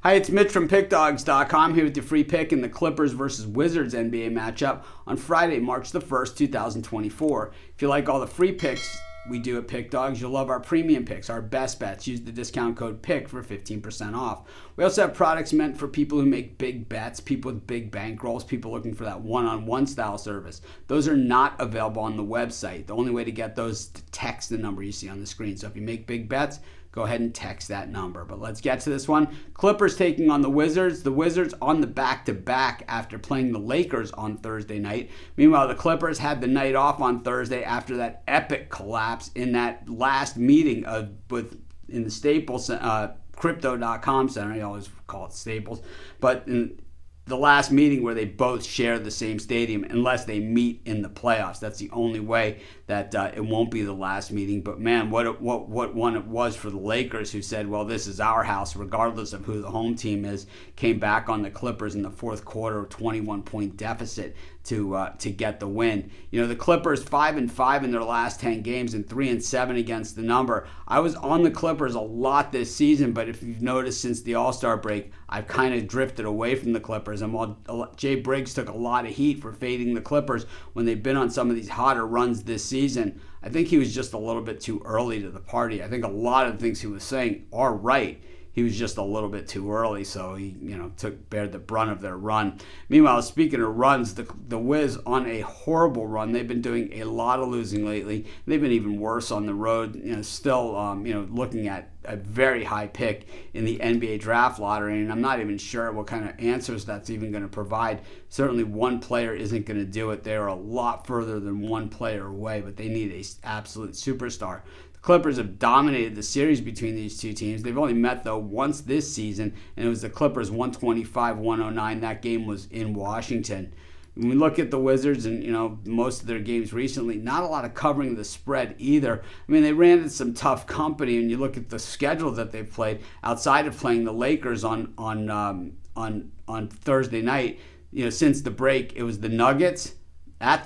Hi, it's Mitch from Pickdawgz.com here with your free pick in the Clippers versus Wizards NBA matchup on Friday, March the 1st, 2024. If you like all the free picks we do at Pick Dawgz, you'll love our premium picks, our best bets. Use the discount code PICK for 15% off. We also have products meant for people who make big bets, people with big bankrolls, people looking for that one-on-one style service. Those are not available on the website. The only way to get those is to text the number you see on the screen. So if you make big bets, go ahead and text that number. But let's get to this one. Clippers taking on the Wizards. The Wizards on the back-to-back after playing the Lakers on Thursday night. Meanwhile, the Clippers had the night off on Thursday after that epic collapse in that last meeting in the Staples Crypto.com Center. I always call it Staples. But in the last meeting where they both share the same stadium unless they meet in the playoffs. That's the only way that it won't be the last meeting. But man, what one it was for the Lakers, who said, well, this is our house regardless of who the home team is, came back on the Clippers in the fourth quarter, 21-point deficit to get the win. You know, the Clippers 5-5 in their last 10 games and 3-7 against the number. I was on the Clippers a lot this season, but if you've noticed since the All-Star break, I've kind of drifted away from the Clippers. And while Jay Briggs took a lot of heat for fading the Clippers when they've been on some of these hotter runs this season, I think he was just a little bit too early to the party. I think a lot of the things he was saying are right. He was just a little bit too early, so he, bared the brunt of their run. Meanwhile, speaking of runs, the Wiz on a horrible run. They've been doing a lot of losing lately. They've been even worse on the road. Still, looking at a very high pick in the NBA draft lottery, and I'm not even sure what kind of answers that's even going to provide. Certainly, one player isn't going to do it. They're a lot further than one player away, but they need an absolute superstar. Clippers have dominated the series between these two teams. They've only met, though, once this season, and it was the Clippers 125-109. That game was in Washington. When we look at the Wizards and, most of their games recently, not a lot of covering the spread either. I mean, they ran into some tough company, and you look at the schedule that they've played outside of playing the Lakers on Thursday night. Since the break, it was the Nuggets, at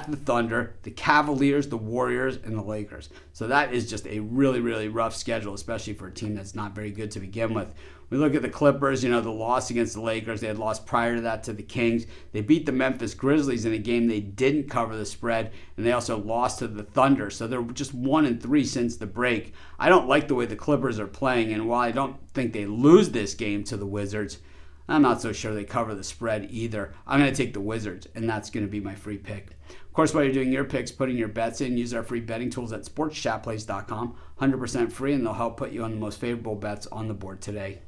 the Thunder, the Cavaliers, the Warriors, and the Lakers. So that is just a really, really rough schedule, especially for a team that's not very good to begin with. We look at the Clippers, the loss against the Lakers. They had lost prior to that to the Kings. They beat the Memphis Grizzlies in a game they didn't cover the spread, and they also lost to the Thunder. So they're just 1-3 since the break. I don't like the way the Clippers are playing, and while I don't think they lose this game to the Wizards, I'm not so sure they cover the spread either. I'm going to take the Wizards, and that's going to be my free pick. Of course, while you're doing your picks, putting your bets in, use our free betting tools at sportschatplace.com. 100% free, and they'll help put you on the most favorable bets on the board today.